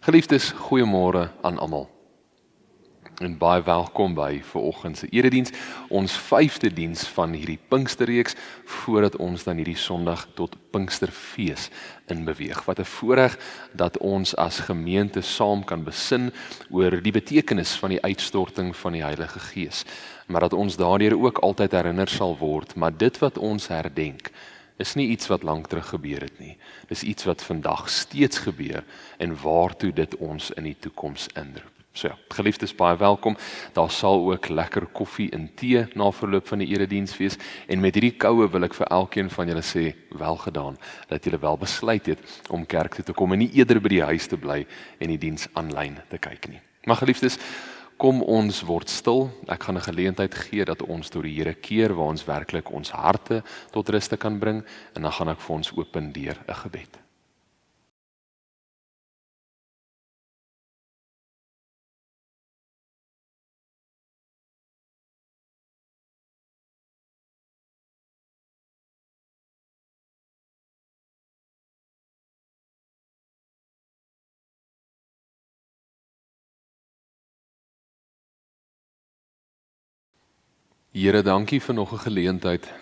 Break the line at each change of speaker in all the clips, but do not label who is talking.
Geliefdes, goeiemôre aan almal. En baie welkom by vanoggend se erediens, ons 5de diens van hierdie Pinksterreeks, voordat ons dan hierdie Sondag tot Pinksterfees inbeweeg. Wat 'n voorreg dat ons as gemeente saam kan besin oor die betekenis van die uitstorting van die Heilige Gees, maar dat ons daardeur ook altyd herinner sal word, maar dit wat ons herdenk, is nie iets wat lank terug gebeur het nie. Dis iets wat vandag steeds gebeur en waartoe dit ons in die toekoms inroep. So ja, geliefdes, baie welkom. Daar sal ook lekker koffie en tee na verloop van die erediens wees en met hierdie koue wil ek vir elkeen van julle sê, welgedaan, dat julle wel besluit het om kerk toe te kom en nie eerder by die huis te bly en die diens aanlyn te kyk nie. Maar geliefdes, kom ons word stil. Ek gaan 'n geleentheid gee dat ons tot die Here keer waar ons werklik ons harte tot ruste kan bring en dan gaan ek vir ons opendeer 'n gebed. Here, dankie vir nog 'n geleentheid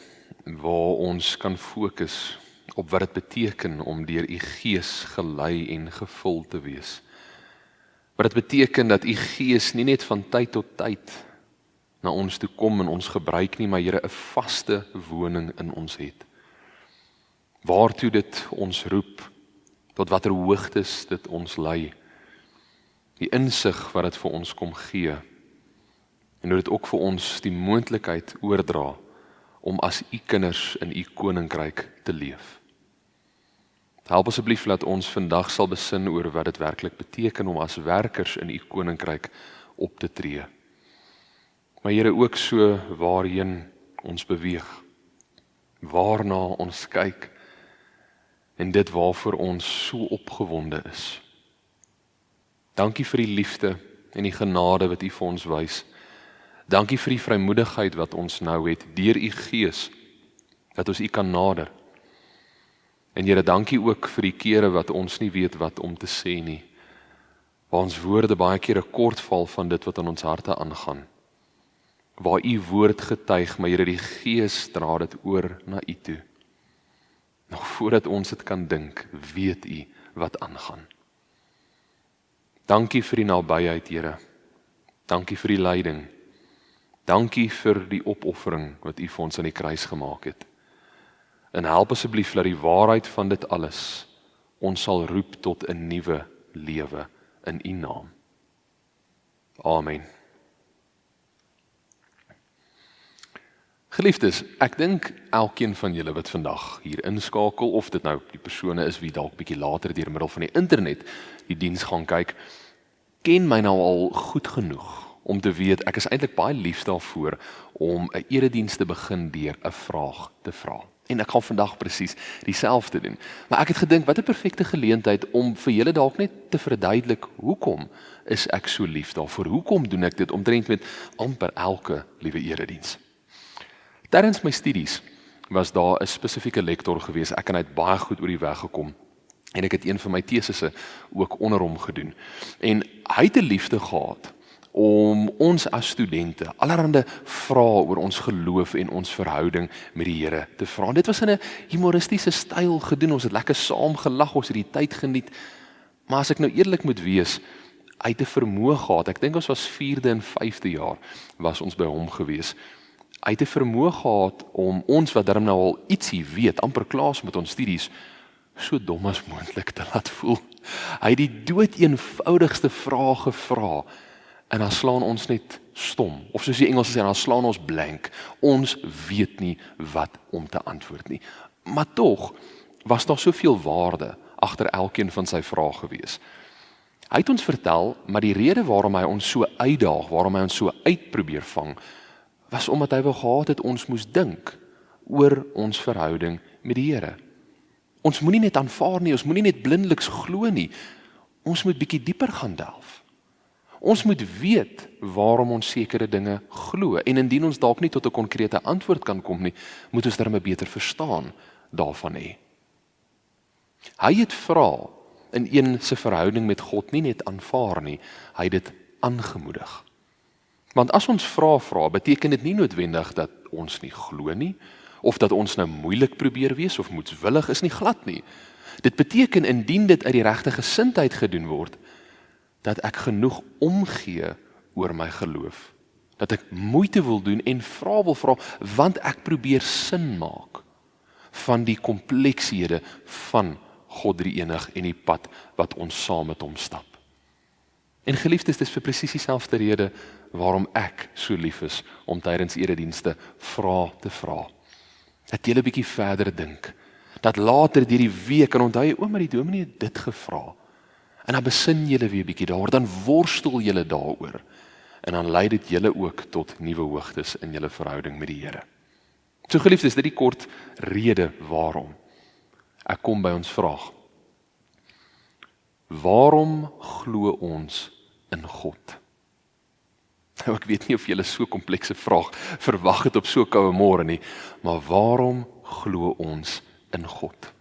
waar ons kan fokus op wat dit beteken om deur U Gees gelei en gevul te wees. Wat dit beteken dat U Gees nie net van tyd tot tyd na ons toe kom en ons gebruik nie, maar Here 'n vaste woning in ons het. Waartoe dit ons roep, tot watter hoogtes dit ons lei. Die insig wat dit vir ons kom gee. En hoe dit ook vir ons die moontlikheid oordra om as U kinders in U koninkryk te leef. Help asseblief dat ons vandag sal besin oor wat dit werklik beteken om as werkers in U koninkryk op te tree. Maar Here, ook so waarheen ons beweeg, waarna ons kyk en dit waarvoor ons so opgewonde is. Dankie vir die liefde en die genade wat U vir ons wys. Dankie vir die vrymoedigheid wat ons nou het, deur U Gees, dat ons U kan nader. En Here, dankie ook vir die kere wat ons nie weet wat om te sê nie, waar ons woorde baie kere kort val van dit wat in ons harte aangaan, waar U woord getuig, maar Here, die Gees dra dit oor na U toe. Nog voordat ons dit kan dink, weet U wat aangaan. Dankie vir die nabyheid, Here. Dankie vir die leiding. Dankie vir die opoffering wat U vir ons aan die kruis gemaak het. En help asseblief dat die waarheid van dit alles ons sal roep tot 'n nuwe lewe in U naam. Amen. Geliefdes, ek dink elkeen van julle wat vandag hier inskakel, of dit nou die persone is wie dalk bietjie later deur middel van die internet die diens gaan kyk, ken my nou al goed genoeg om te weet, ek is eintlik baie lief daarvoor om 'n erediens te begin deur 'n vraag te vra. En ek gaan vandag presies dieselfde doen. Maar ek het gedink, wat 'n perfekte geleentheid om vir julle dalk net te verduidelik, hoekom is ek so lief daarvoor? Hoekom doen ek dit omtrent met amper elke liewe erediens? Tydens my studies was daar 'n spesifieke lektor gewees, ek en hy het baie goed oor die weg gekom. En ek het een van my tesisse ook onder hom gedoen. En hy het 'n liefde gehad om ons as studente allerhande vrae oor ons geloof en ons verhouding met die Here te vra. En dit was in 'n humoristiese styl gedoen, ons het lekker saam gelag, ons het die tyd geniet. Maar as ek nou eerlik moet wees, hy het 'n vermoë gehad, ek dink ons was 4de en 5de jaar, was ons by hom gewees. Hy het 'n vermoë gehad om ons wat darm nou al ietsie weet, amper klaar met ons studies, so dom as moontlik te laat voel. Hy het die doeteenvoudigste vrae gevra, en dan slaan ons net stom, of soos die Engels sê, dan slaan ons blank. Ons weet nie wat om te antwoord nie. Maar tog was daar soveel waarde agter elkeen van sy vrae gewees. Hy het ons vertel, maar die rede waarom hy ons so uitdaag, waarom hy ons so uitprobeer vang, was omdat hy wou gehad het ons moes dink oor ons verhouding met die Here. Ons moenie net aanvaar nie, ons moenie net blindeliks glo nie. Ons moet bietjie dieper gaan delf. Ons moet weet waarom ons sekere dinge glo. En indien ons dalk nie tot 'n konkrete antwoord kan kom nie, moet ons darm 'n beter verstaan daarvan hê. Hy het vra in een se verhouding met God nie net aanvaar nie, hy het dit aangemoedig. Want as ons vra, beteken dit nie noodwendig dat ons nie glo nie, of dat ons nou moeilik probeer wees, of moedswillig is nie, glad nie. Dit beteken, indien dit uit die regte gesindheid gedoen word, dat ek genoeg omgee oor my geloof, dat ek moeite wil doen en wil vra, want ek probeer sin maak van die komplekshede van God drie-enig en die pad wat ons saam met hom stap. En geliefdes, dis vir presies dieselfde rede waarom ek so lief is om tydens eredienste te vra. Dat jy 'n bietjie verder dink, dat later deur die week kan onthou, maar die dominee het dit gevra. En dan besin julle weer 'n bietjie daaroor, dan worstel julle daaroor. En dan lei dit julle ook tot nuwe hoogtes in julle verhouding met die Here. So geliefdes, dit is die kort rede waarom. Ek kom by ons vraag. Waarom glo ons in God? Nou, ek weet nie of julle so komplekse vraag verwag het op so koue môre nie, maar waarom glo ons in God?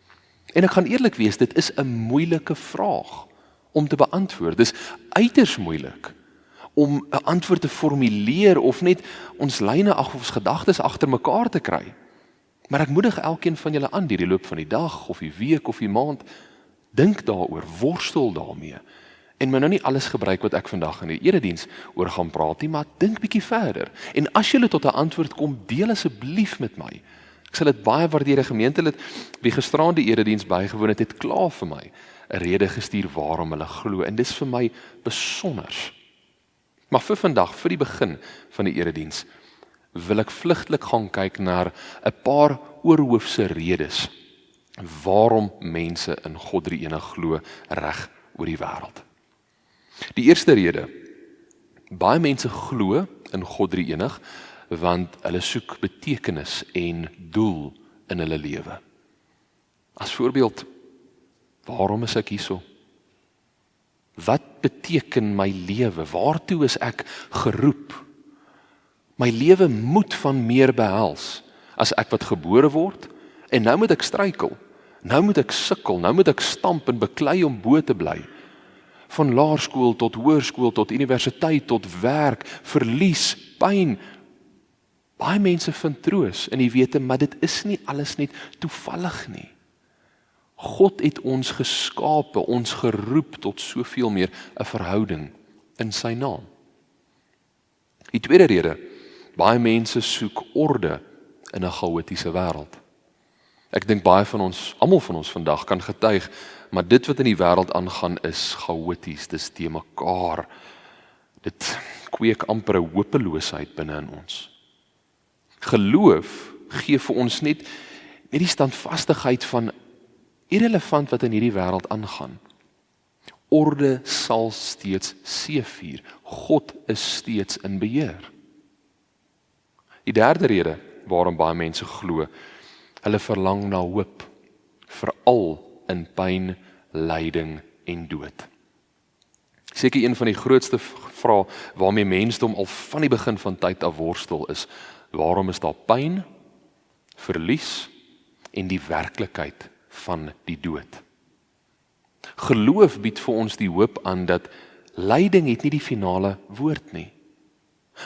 En ek gaan eerlik wees, dit is 'n moeilike vraag om te beantwoord. Dis uiters moeilik om 'n antwoord te formuleer of net ons lyne of ons gedagtes agter mekaar te kry. Maar ek moedig elkeen van julle aan deur die loop van die dag of die week of die maand, dink daaroor, worstel daarmee. En my nou nie alles gebruik wat ek vandag in die erediens oor gaan praat nie, maar dink bietjie verder. En as julle tot 'n antwoord kom, deel asseblief met my. Ek sal dit baie waardeer. Die gemeentelid wie gisteraand die erediens bygewoon het klaar vir my 'n rede gestuur waarom hulle glo, en dis vir my besonder. Maar vir vandag, vir die begin van die erediens, wil ek vlugtelik gaan kyk na 'n paar oorhoofse redes waarom mense in God drie-enig glo reg oor die wêreld. Die eerste rede, baie mense glo in God drie-enig want hulle soek betekenis en doel in hulle lewe. As voorbeeld, waarom is ek hierso? Wat beteken my lewe? Waartoe is ek geroep? My lewe moet van meer behels as ek wat gebore word en nou moet ek struikel, nou moet ek sukkel, nou moet ek stamp en beklei om bo te bly. Van laerskool tot hoërskool tot universiteit tot werk, verlies, pyn. Baie mense vind troos in die wete, maar dit is nie alles net toevallig nie. God het ons geskape, ons geroep tot soveel meer 'n verhouding in sy naam. Die tweede rede, baie mense soek orde in 'n chaotiese wêreld. Ek dink baie van ons, almal van ons vandag kan getuig, maar dit wat in die wêreld aangaan is chaoties, dis te mekaar. Dit kweek amper 'n hopeloosheid binne in ons. Geloof gee vir ons net die standvastigheid van irrelevant wat in hierdie wêreld aangaan. Orde sal steeds seëvier. God is steeds in beheer. Die derde rede waarom baie mense glo, hulle verlang na hoop, veral in pyn, lyding en dood. Seker een van die grootste vrae waarmee mensdom al van die begin van tyd af worstel is, waarom is daar pyn, verlies en die werklikheid van die dood? Geloof bied vir ons die hoop aan dat lyding het nie die finale woord nie.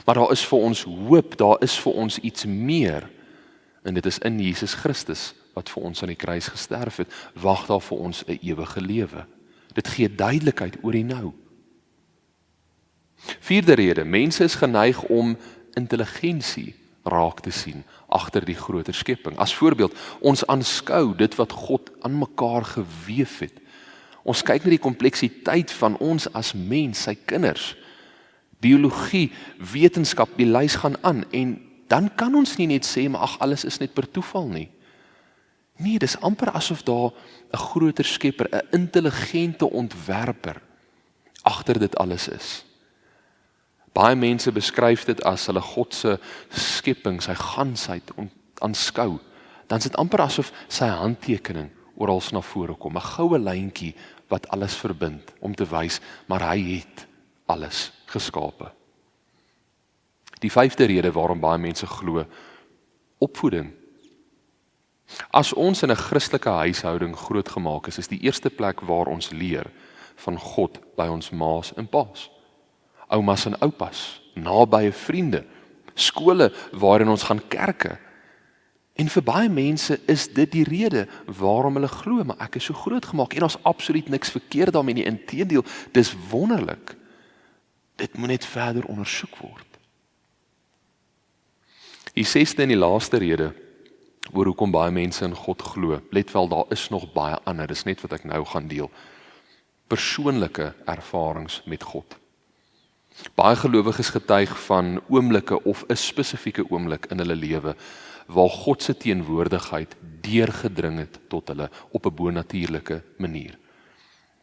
Maar daar is vir ons hoop, daar is vir ons iets meer. En dit is in Jesus Christus wat vir ons aan die kruis gesterf het, wag daar vir ons 'n ewige lewe. Dit gee duidelikheid oor die nou. Vierde rede, mense is geneig om intelligensie raak te sien agter die groter skepping. As voorbeeld, ons aanskou dit wat God aan mekaar geweef het. Ons kyk na die kompleksiteit van ons as mens, sy kinders. Biologie, wetenskap, die lys gaan aan, en dan kan ons nie net sê, maar ag, alles is net per toeval nie. Nee, dis amper asof daar 'n groter skepper, 'n intelligente ontwerper agter dit alles is. Baie mense beskryf dit as hulle God se skepping, sy gansheid aanskou. Dan is dit amper asof sy handtekening oral na vore kom, 'n goue lyntjie wat alles verbind om te wys, maar hy het alles geskape. Die vyfde rede waarom baie mense glo, opvoeding. As ons in 'n Christelike huishouding grootgemaak is die eerste plek waar ons leer van God by ons ma's en pa's, oumas en oupas, nabye vriende, skole waarin ons gaan kerke. En vir baie mense is dit die rede waarom hulle glo, maar ek is so grootgemaak en daar's absoluut niks verkeerd daarmee nie, inteendeel, dis wonderlik. Dit moet net verder ondersoek word. Die 6de en die laaste rede oor hoekom baie mense in God glo, let wel, daar is nog baie ander, dis net wat ek nou gaan deel. Persoonlike ervarings met God. Baie gelowiges getuig van oomblikke of 'n spesifieke oomblik in hulle lewe waar God se teenwoordigheid deurgedring het tot hulle op 'n bonatuurlike manier.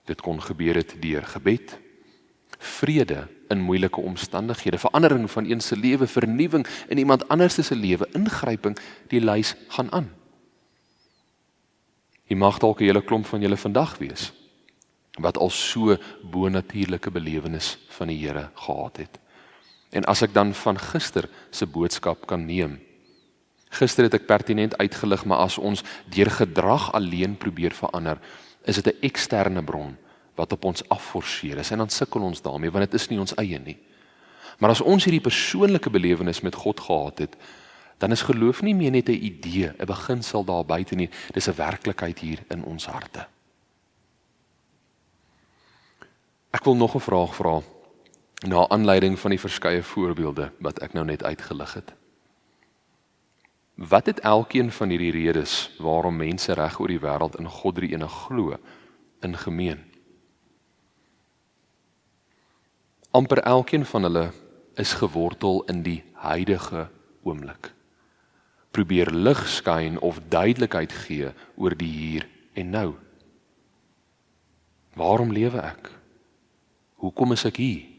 Dit kon gebeur het deur gebed, vrede in moeilike omstandighede, verandering van een se lewe, vernuwing in iemand anders se lewe, ingryping, die lys gaan aan. Jy mag dalk 'n hele klomp van julle vandag wees wat al so bonatuurlike belewenis van die Here gehad het. En as ek dan van gister se boodskap kan neem, gister het ek pertinent uitgelig, maar as ons deur gedrag alleen probeer verander, is dit 'n eksterne bron wat op ons afforceer is, en dan sukkel ons daarmee, want dit is nie ons eie nie. Maar as ons hierdie persoonlike belewenis met God gehad het, dan is geloof nie meer net 'n idee, 'n beginsel daar buite nie, dis 'n werklikheid hier in ons harte. Ek wil nog 'n vraag vra, na aanleiding van die verskeie voorbeelde wat ek nou net uitgelig het. Wat het elkeen van hierdie redes waarom mense reg oor die wêreld in God drie-enig glo in gemeen? Amper elkeen van hulle is gewortel in die huidige oomblik. Probeer lig skyn of duidelikheid gee oor die hier en nou. Waarom lewe ek? Hoekom is ek hier?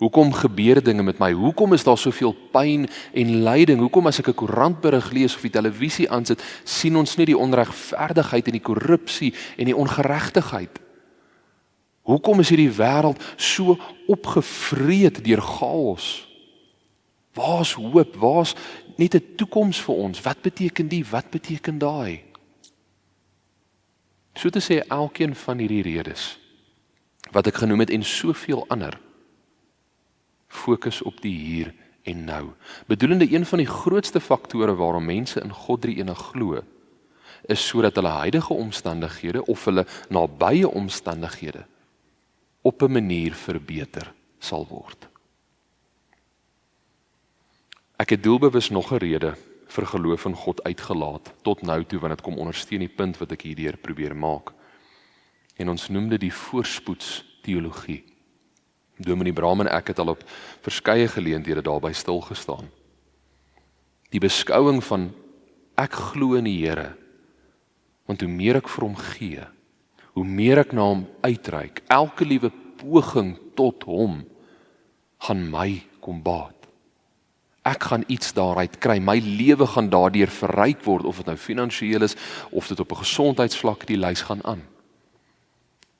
Hoekom gebeur dinge met my? Hoekom is daar soveel pyn en lyding? Hoekom as ek 'n koerantberig lees of die televisie aansit, sien ons nie die onregverdigheid en die korrupsie en die ongeregtigheid? Hoekom is hierdie wêreld so opgevreet deur chaos? Waar's hoop? Waar's net 'n toekoms vir ons? Wat beteken die? Wat beteken daai? So te sê, elkeen van hierdie redes wat ek genoem het en soveel ander, fokus op die hier en nou. Bedoelende, een van die grootste faktore waarom mense in God drie-enig glo, is sodat hulle huidige omstandighede of hulle nabye omstandighede op 'n manier verbeter sal word. Ek het doelbewus nog 'n rede vir geloof in God uitgelaat tot nou toe, want dit kom ondersteun die punt wat ek hierdeur probeer maak. En ons noem dit die voorspoedsteologie. Dominee Braam en ek het al op verskeie geleenthede daarby stilgestaan. Die beskouing van ek glo in die Here, want hoe meer ek vir hom gee, hoe meer ek na hom uitreik, elke liewe poging tot hom gaan my kom baat. Ek gaan iets daaruit kry, my lewe gaan daardeur verryk word, of dit nou finansiëel is, of dit op 'n gesondheidsvlak, die lys gaan aan.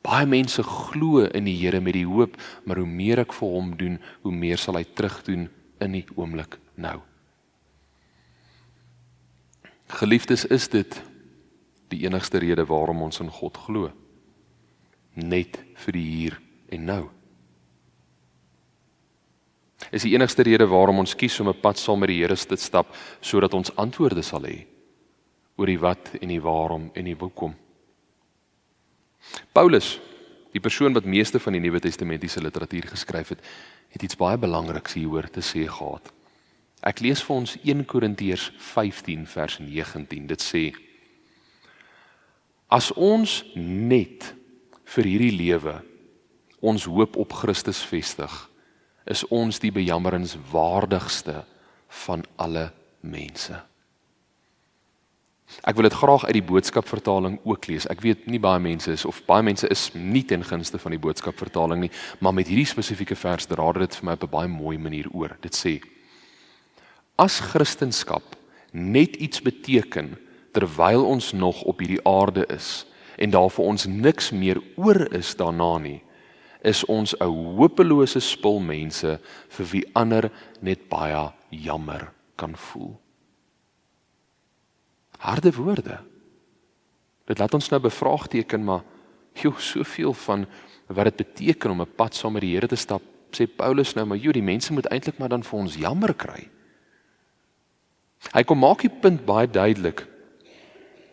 Baie mense glo in die Here met die hoop, maar hoe meer ek vir hom doen, hoe meer sal hy terugdoen in die oomblik nou. Geliefdes, is dit die enigste rede waarom ons in God glo? Net vir die hier en nou. Is die enigste rede waarom ons kies om 'n pad saam met die Here te stap, sodat ons antwoorde sal hê oor die wat en die waarom en die hoekom. Paulus, die persoon wat meeste van die Nuwe Testamentiese literatuur geskryf het, het iets baie belangriks hieroor te sê gehad. Ek lees vir ons 1 Korintiërs 15 vers 19. Dit sê: As ons net vir hierdie lewe ons hoop op Christus vestig, is ons die bejammeringswaardigste van alle mense. Ek wil dit graag uit die boodskapvertaling ook lees. Ek weet nie baie mense is nie ten gunste van die boodskapvertaling nie, maar met hierdie spesifieke vers dra dit vir my op 'n baie mooi manier oor. Dit sê: As Christendom net iets beteken terwyl ons nog op hierdie aarde is en daar vir ons niks meer oor is daarna nie, is ons 'n hopelose spul mense vir wie ander net baie jammer kan voel. Harde woorde. Dit laat ons nou bevraagteken, maar soveel van wat dit beteken om 'n pad saam met die Here te stap, sê Paulus nou, maar die mense moet eintlik maar dan vir ons jammer kry. Hy kom maak die punt baie duidelik,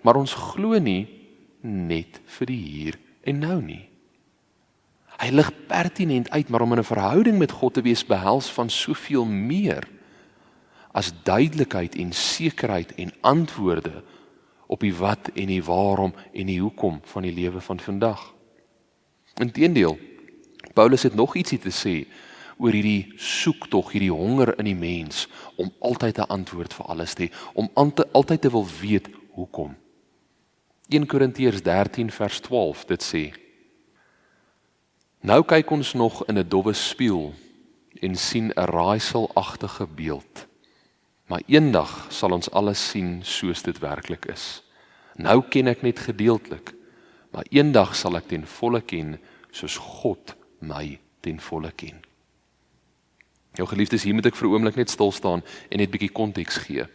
maar ons glo nie net vir die hier en nou nie. Hy lig pertinent uit, maar om in 'n verhouding met God te wees behels van soveel meer as duidelikheid en sekerheid en antwoorde op die wat en die waarom en die hoekom van die lewe van vandag. Inteendeel, Paulus het nog ietsie te sê oor hierdie soektog, hierdie honger in die mens om altyd 'n antwoord vir alles te hê, om altyd te wil weet hoekom. 1 Korintiërs 13 vers 12, dit sê: Nou kyk ons nog in 'n dowwe spieël en sien 'n raaiselagtige beeld. Maar eendag sal ons alles sien soos dit werklik is. Nou ken ek net gedeeltelik, maar eendag sal ek ten volle ken soos God my ten volle ken. Jou geliefdes, hier moet ek vir 'n oomblik net stil staan en net bietjie konteks gee.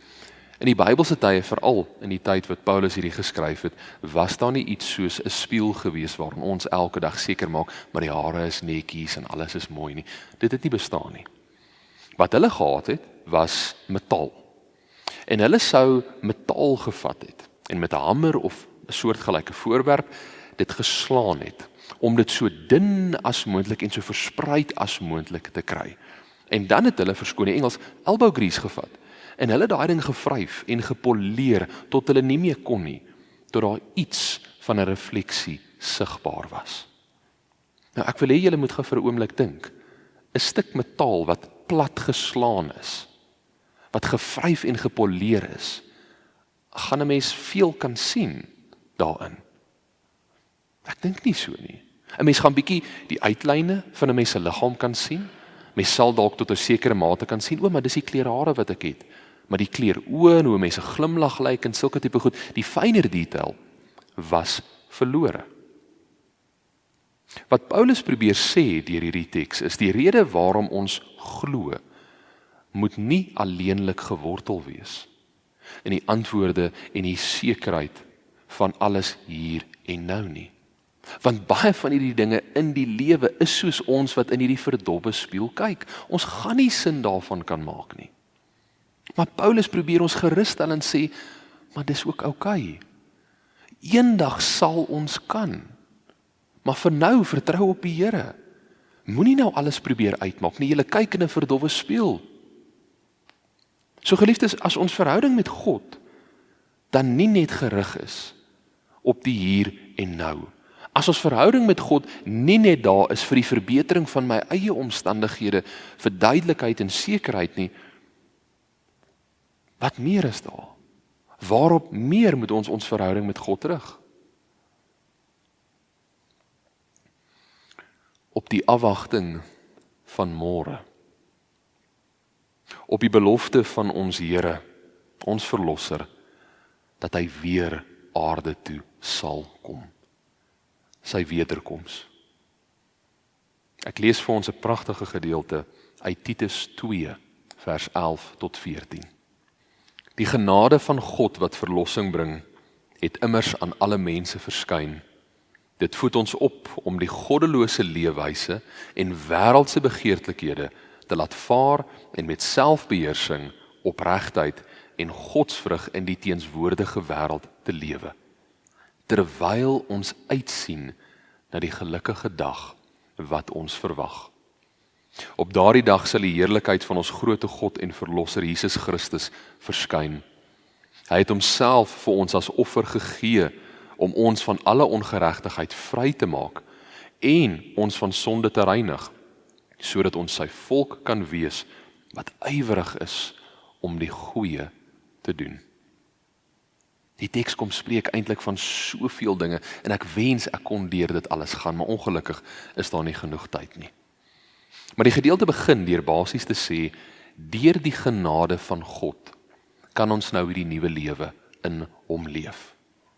In die Bybelse tye, veral in die tyd wat Paulus hierdie geskryf het, was daar nie iets soos 'n spieël gewees waarin ons elke dag seker maak, maar die hare is netjies en alles is mooi nie. Dit het nie bestaan nie. Wat hulle gehad het, was metaal. En hulle sou metaal gevat het en met 'n hamer of 'n soortgelyke voorwerp dit geslaan het, om dit so dun as moontlik en so verspreid as moontlik te kry. En dan het hulle, verskoon die Engels, elbow grease gevat. En hulle daai ding gevryf en gepoleer tot hulle nie meer kon nie, tot daar iets van 'n refleksie sigbaar was. Nou ek wil hê julle moet gou vir 'n oomblik dink. 'n Stuk metaal wat plat geslaan is, wat gevryf en gepoleer is, gaan 'n mens veel kan sien daarin. Ek dink nie so nie. 'n Mens gaan bietjie die uitlyne van 'n mens se liggaam kan sien. Mens sal dalk tot 'n sekere mate kan sien, maar dis die kleurhare wat ek het. Maar die kleur oë en hoe mense glimlag lyk en sulke tipe goed, die fynere detail was verlore. Wat Paulus probeer sê deur hierdie teks is die rede waarom ons glo moet nie alleenlik gewortel wees in die antwoorde en die sekerheid van alles hier en nou nie. Want baie van hierdie dinge in die lewe is soos ons wat in hierdie verdobbe spieël kyk. Ons gaan nie sin daarvan kan maak nie. Maar Paulus probeer ons gerusstel en sê, maar dis ook oukei. Eendag sal ons kan. Maar vir nou vertrou op die Here. Moenie nou alles probeer uitmaak nie. Jy kyk in 'n verdowwe spieël. So geliefdes, as ons verhouding met God dan nie net gerig is op die hier en nou. As ons verhouding met God nie net daar is vir die verbetering van my eie omstandighede, vir duidelikheid en sekerheid nie, wat meer is daar? Waarop meer moet ons verhouding met God rig? Op die afwagting van môre. Op die belofte van ons Here, ons Verlosser, dat hy weer aarde toe sal kom. Sy wederkoms. Ek lees vir ons 'n pragtige gedeelte uit Titus 2 vers 11 tot 14. Die genade van God wat verlossing bring, het immers aan alle mense verskyn. Dit voed ons op om die goddelose leefwyse en wêreldse begeerlikhede te laat vaar en met selfbeheersing, opregtheid en godsvrug in die teenswoordige wêreld te lewe. Terwyl ons uitsien na die gelukkige dag wat ons verwag. Op daardie dag sal die heerlikheid van ons groote God en Verlosser Jesus Christus verskyn. Hy het homself vir ons as offer gegee om ons van alle ongeregtigheid vry te maak en ons van sonde te reinig, sodat ons sy volk kan wees wat ywerig is om die goeie te doen. Die teks kom spreek eintlik van soveel dinge en ek wens ek kon deur dit alles gaan, maar ongelukkig is daar nie genoeg tyd nie. Maar die gedeelte begin deur basies te sê, deur die genade van God kan ons nou hierdie nuwe lewe in hom leef.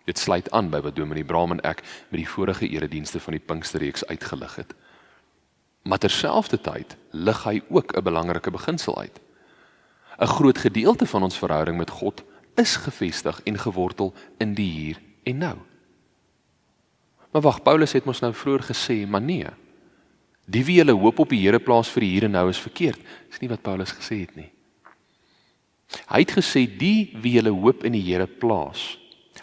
Dit sluit aan by wat Dominee Braam en ek met die vorige eredienste van die Pinksterreeks uitgelig het. Maar terselfdertyd lig hy ook 'n belangrike beginsel uit. 'n Groot gedeelte van ons verhouding met God is gevestig en gewortel in die hier en nou. Maar wag, Paulus het ons nou vroeër gesê, maar nee, die wie julle hoop op die Here plaas vir die hier en nou is verkeerd. Dis nie wat Paulus gesê het nie. Hy het gesê, die wie julle hoop in die Here plaas,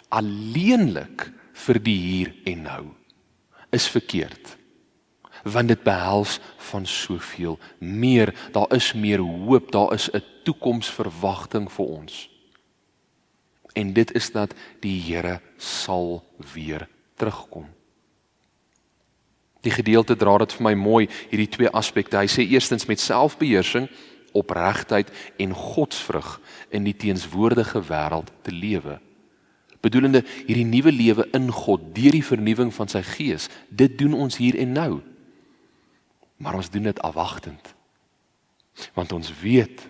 alleenlik vir die hier en nou, is verkeerd. Want dit behels van soveel meer, daar is meer hoop, daar is 'n toekomsverwagting vir ons. En dit is dat die Here sal weer terugkom. Die gedeelte dra dit vir my mooi, hierdie twee aspekte. Hy sê eerstens met selfbeheersing, opregtheid en godsvrug in die teenswoordige wêreld te lewe. Bedoelende hierdie nuwe lewe in God, deur die vernuwing van sy gees, dit doen ons hier en nou. Maar ons doen dit afwagtend. Want ons weet,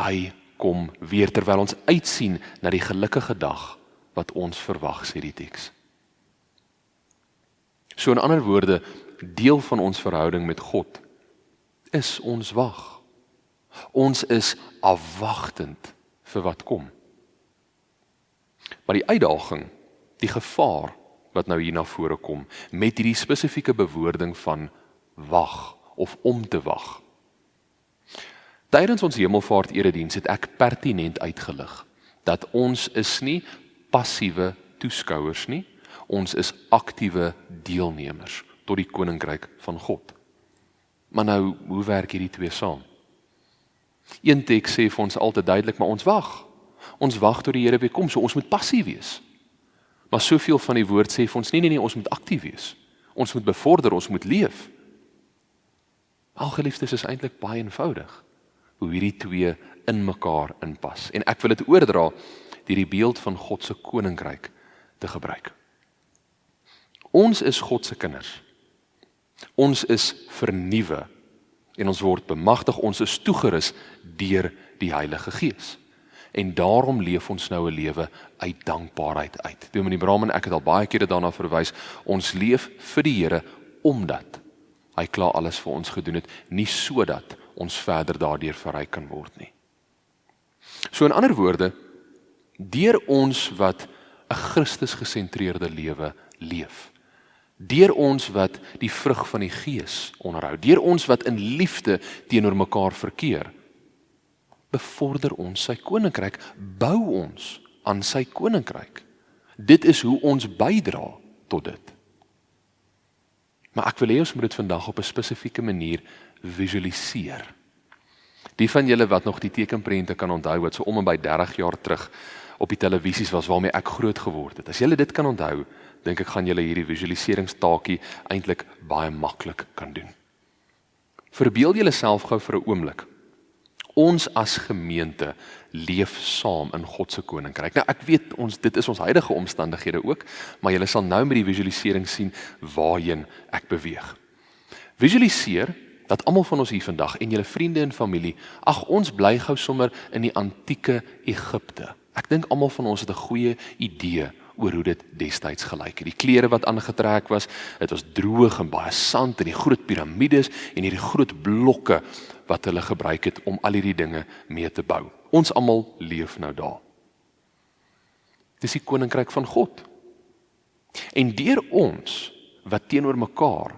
hy kom weer, terwyl ons uitsien na die gelukkige dag wat ons verwag, sê die teks. So in ander woorde, deel van ons verhouding met God is ons wag. Ons is afwagtend vir wat kom. Maar die uitdaging, die gevaar wat nou hier na vore kom, met hierdie spesifieke bewoording van wag of om te wag. Tydens ons hemelvaart erediens het ek pertinent uitgelig dat ons is nie passiewe toeskouers nie, ons is aktiewe deelnemers tot die koninkryk van God. Maar nou, hoe werk hierdie twee saam? Een teks sê vir ons altyd duidelik, maar ons wag. Ons wag tot die Here weer kom, so ons moet passief wees. Maar soveel van die woord sê vir ons, nee, ons moet aktief wees. Ons moet bevorder, ons moet leef. Al geliefdes, is eintlik baie eenvoudig hoe hierdie twee in mekaar inpas. En ek wil dit oordra deur die beeld van God se koninkryk te gebruik. Ons is God se kinders. Ons is vernuwe en ons word bemagtig, ons is toegerus deur die Heilige Gees. En daarom leef ons nou 'n lewe uit dankbaarheid uit. Dominee Brahman, ek het al baie kere daarna verwys, ons leef vir die Here omdat hy klaar alles vir ons gedoen het, nie sodat ons verder daardeur verryk kan word nie. So in ander woorde, deur ons wat 'n Christus gesentreerde lewe leef, deur ons wat die vrug van die Gees onderhou, deur ons wat in liefde teenoor mekaar verkeer, bevorder ons sy koninkryk, bou ons aan sy koninkryk. Dit is hoe ons bydra tot dit. Maar ek wil hê ons moet dit vandag op 'n spesifieke manier visualiseer. Die van julle wat nog die tekenprente kan onthou, wat so om en by 30 jaar terug op die televisies was waarmee ek groot geword het. As julle dit kan onthou, dink ek gaan julle hierdie visualiseringstaakie eintlik baie maklik kan doen. Verbeel julle self gou vir 'n oomblik. Ons as gemeente leef saam in God se koninkryk. Nou ek weet dit is ons huidige omstandighede ook, maar julle sal nou met die visualisering sien waarheen ek beweeg. Visualiseer dat almal van ons hier vandag en julle vriende en familie, ons bly gou sommer in die antieke Egipte. Ek dink almal van ons het 'n goeie idee oor hoe dit destyds gelyk het. Die klere wat aangetrek was, dit was droog en baie sand en die groot piramides en hierdie groot blokke wat hulle gebruik het om al hierdie dinge mee te bou. Ons almal leef nou daar. Dis die koninkryk van God. En deur ons wat teenoor mekaar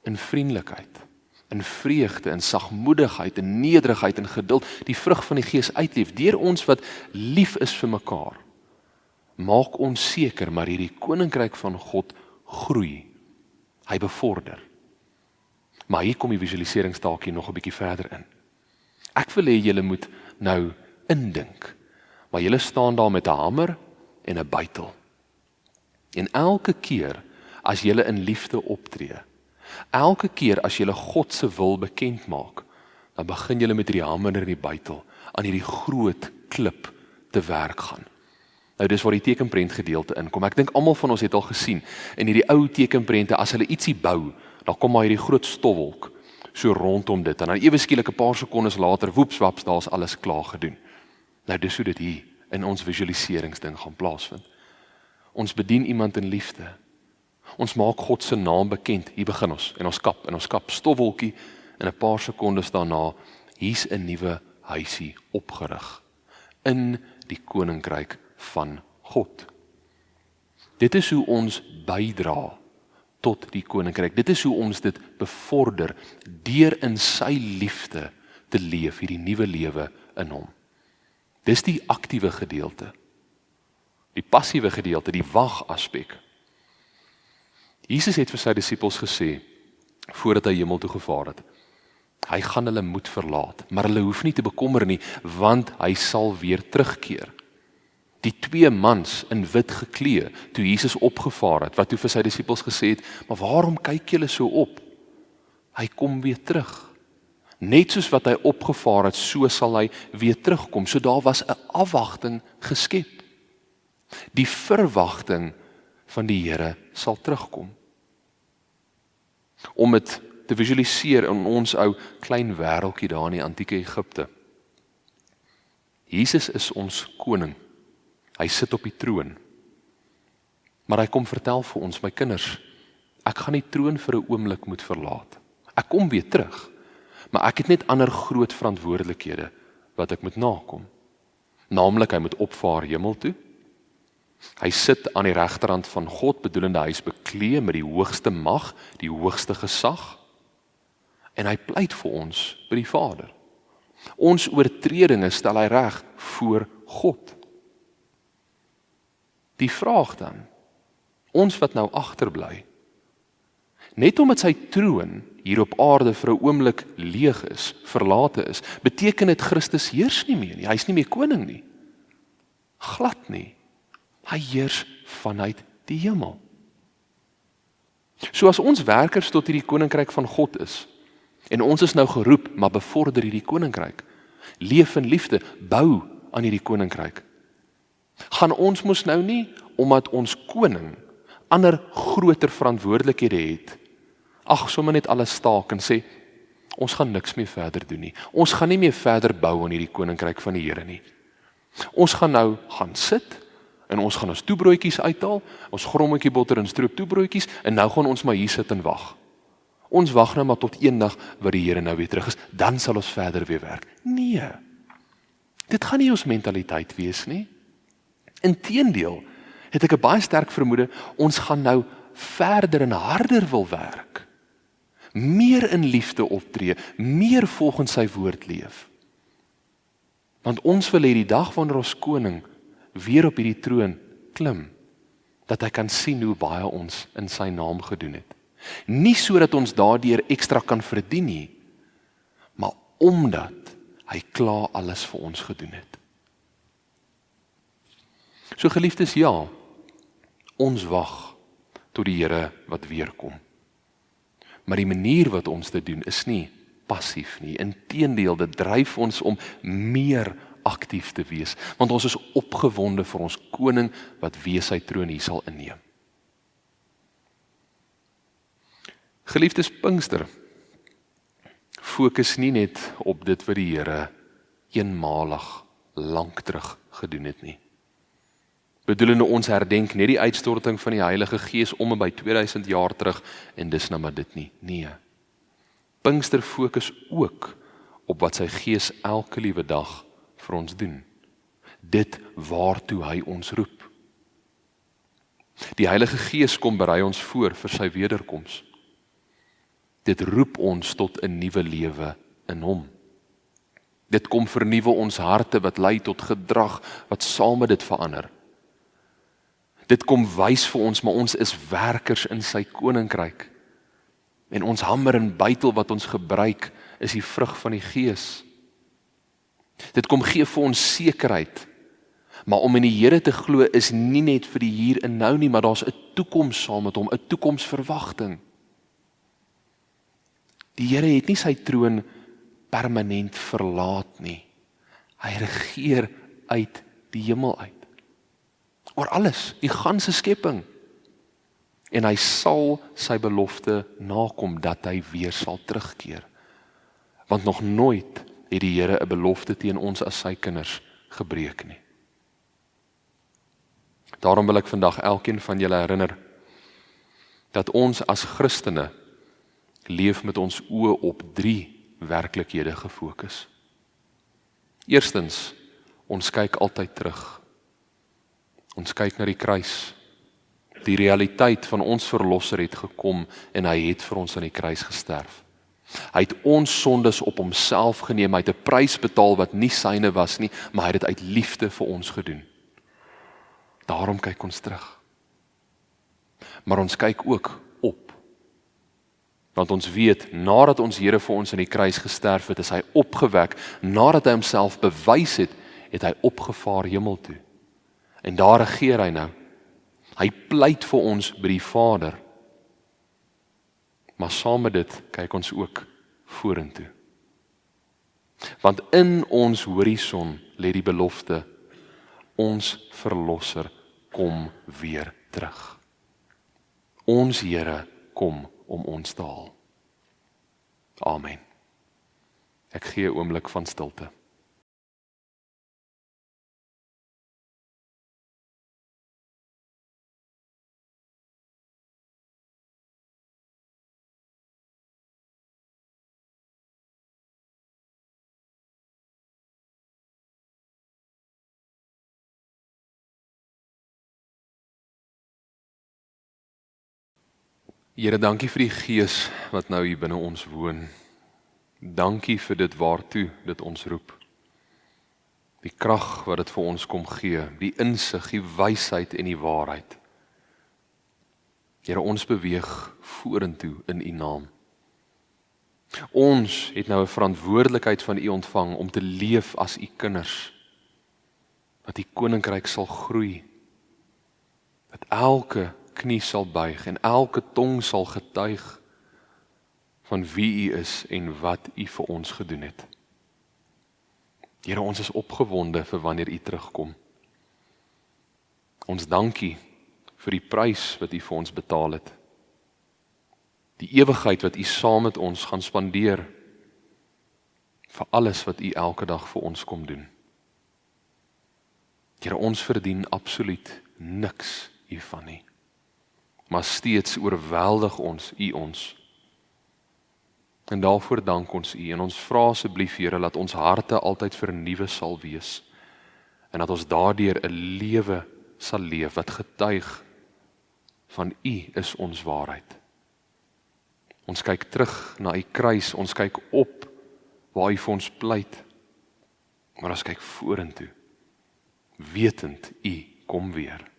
in vriendelikheid, in vreugde, in sagmoedigheid, in nederigheid en geduld die vrug van die Gees uitleef, deur ons wat lief is vir mekaar, maak ons seker maar hierdie koninkryk van God groei. Hy bevorder. Maar hier kom die visualiseringstaakie nog 'n bietjie verder in. Ek wil hê julle moet nou indink, maar julle staan daar met 'n hamer en 'n bytel. En elke keer as julle in liefde optree, elke keer as julle God se wil bekend maak, dan begin julle met hierdie hamer en die bytel aan hierdie groot klip te werk gaan. Nou dis waar die tekenprent gedeelte inkom. Ek dink almal van ons het al gesien in hierdie ou tekenprente, as hulle ietsie bou, dan kom maar hierdie groot stofwolk so rondom dit en dan ewe skielik 'n paar sekondes later, woepswaps, daar's alles klaar gedoen. Nou dis hoe dit hier in ons visualiseringsding gaan plaasvind. Ons bedien iemand in liefde. Ons maak God se naam bekend. Hier begin ons en ons kap stofwolkie en 'n paar sekondes daarna hier's 'n nuwe huisie opgerig in die koninkryk van God. Dit is hoe ons bydra tot die koninkryk. Dit is hoe ons dit bevorder, deur in sy liefde te leef, hierdie nuwe lewe in hom. Dis die aktiewe gedeelte. Die passiewe gedeelte, die wag-aspek. Jesus het vir sy disippels gesê, voordat hy hemel toe gevaar het, hy gaan hulle moet verlaat, maar hulle hoef nie te bekommer nie, want hy sal weer terugkeer. Die 2 mans in wit geklee, toe Jesus opgevaar het, wat toe vir sy disippels gesê het, maar waarom kyk julle so op? Hy kom weer terug. Net soos wat hy opgevaar het, so sal hy weer terugkom. So daar was 'n afwagting geskep. Die verwagting van die Here sal terugkom. Om dit te visualiseer in ons ou klein wêreltjie daar in die antieke Egipte. Jesus is ons koning. Hy sit op die troon. Maar hy kom vertel vir ons, my kinders, ek gaan die troon vir 'n oomblik moet verlaat. Ek kom weer terug, maar ek het net ander groot verantwoordelikhede wat ek moet nakom. Naamlik, hy moet opvaar hemel toe. Hy sit aan die regterhand van God, bedoelende hy is beklee met die hoogste mag, die hoogste gesag. En hy pleit vir ons by die Vader. Ons oortredinge stel hy reg voor God. Die vraag dan, ons wat nou agterbly, net omdat sy troon hier op aarde vir 'n oomblik leeg is, verlate is, beteken dit Christus heers nie meer nie, hy is nie meer koning nie. Glad nie. Hy heers vanuit die hemel. So as ons werkers tot hierdie koninkryk van God is, en ons is nou geroep, maar bevorder hierdie koninkryk, leef in liefde, bou aan hierdie koninkryk, gaan ons mos nou nie, omdat ons koning ander groter verantwoordelikhede het, sommer net alles staak en sê, ons gaan niks meer verder doen nie. Ons gaan nie meer verder bou aan hierdie koninkryk van die Here nie. Ons gaan nou gaan sit, en ons gaan ons toebroodjies uithaal, ons grommetjie botter en stroop toebroodjies, en nou gaan ons maar hier sit en wag. Ons wag nou maar tot eendag wat die Here nou weer terug is, dan sal ons verder weer werk. Nee, dit gaan nie ons mentaliteit wees nie. Inteendeel, het ek 'n baie sterk vermoede, ons gaan nou verder en harder wil werk. Meer in liefde optree, meer volgens sy woord leef. Want ons wil hê die dag wanneer ons koning weer op hierdie troon klim, dat hy kan sien hoe baie ons in sy naam gedoen het. Nie sodat ons daardeur ekstra kan verdien nie, maar omdat hy klaar alles vir ons gedoen het. So geliefdes, ja, ons wag tot die Here wat weer kom. Maar die manier wat ons dit doen is nie passief nie. Inteendeel, dit dryf ons om meer aktief te wees, want ons is opgewonde vir ons koning wat weer sy troon hier sal inneem. Geliefdes, Pinkster fokus nie net op dit wat die Here eenmalig lank terug gedoen het nie. Bedoelende ons herdenk net die uitstorting van die Heilige Gees om en by 2000 jaar terug en dis nou maar dit nie. Nee. Pinkster fokus ook op wat sy Gees elke liewe dag vir ons doen. Dit waartoe hy ons roep. Die Heilige Gees kom berei ons voor vir sy wederkoms. Dit roep ons tot 'n nuwe lewe in hom. Dit kom vernuwe ons harte wat lei tot gedrag wat saam met dit verander. Dit kom wys vir ons, maar ons is werkers in sy koninkryk. En ons hamer en bytel wat ons gebruik, is die vrug van die Gees. Dit kom gee vir ons sekerheid. Maar om in die Here te glo is nie net vir die hier en nou nie, maar daar's 'n toekoms saam met hom, 'n toekomsverwagting. Die Here het nie sy troon permanent verlaat nie. Hy regeer uit die hemel uit. Oor alles, die ganse skepping. En hy sal sy belofte nakom dat hy weer sal terugkeer. Want nog nooit het die Here 'n belofte teen ons as sy kinders gebreek nie. Daarom wil ek vandag elkeen van julle herinner dat ons as Christene leef met ons oë op 3 werklikhede gefokus. Eerstens, Ons kyk altyd terug. Ons kyk na die kruis. Die realiteit van ons verlosser het gekom en hy het vir ons aan die kruis gesterf. Hy het ons sondes op homself geneem, hy het 'n prys betaal wat nie syne was nie, maar hy het dit uit liefde vir ons gedoen. Daarom kyk ons terug. Maar ons kyk ook op. Want ons weet, nadat ons Here vir ons aan die kruis gesterf het, is hy opgewek, nadat hy homself bewys het, het hy opgevaar hemel toe. En daar regeer hy nou. Hy pleit vir ons by die Vader. Maar saam met dit kyk ons ook vorentoe. Want in ons horison lê die belofte, ons verlosser kom weer terug. Ons Here kom om ons te haal. Amen. Ek gee 'n oomblik van stilte. Here, dankie vir die Gees wat nou hier binne ons woon. Dankie vir dit waartoe dit ons roep. Die krag wat dit vir ons kom gee, die insig, die wysheid en die waarheid. Here, ons beweeg vorentoe in U naam. Ons het nou 'n verantwoordelikheid van U ontvang om te leef as U kinders. Dat U koninkryk sal groei. Dat elke knie sal buig en elke tong sal getuig van wie U is en wat U vir ons gedoen het. Here, ons is opgewonde vir wanneer U terugkom. Ons dankie vir die prys wat U vir ons betaal het. Die ewigheid wat U saam met ons gaan spandeer vir alles wat U elke dag vir ons kom doen. Here, ons verdien absoluut niks hiervan nie. Maar steeds oorweldig U ons. En daarvoor dank ons U en ons vra asseblief, Here, dat ons harte altyd vernuwe sal wees en dat ons daardeur 'n lewe sal leef wat getuig van U is ons waarheid. Ons kyk terug na U kruis, ons kyk op waar U vir ons pleit, maar ons kyk vorentoe, wetend U kom weer.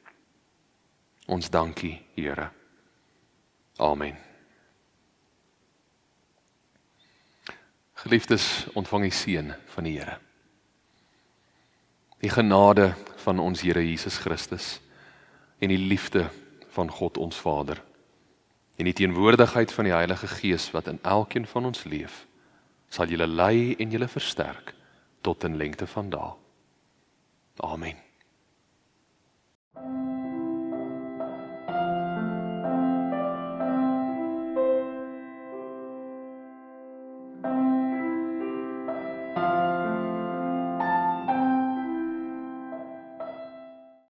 Ons dankie, Here. Amen. Geliefdes, ontvang die seën van die Here. Die genade van ons Here Jesus Christus en die liefde van God ons Vader en die teenwoordigheid van die Heilige Gees wat in elkeen van ons leef, sal julle lei en julle versterk tot in lengte van dae. Amen.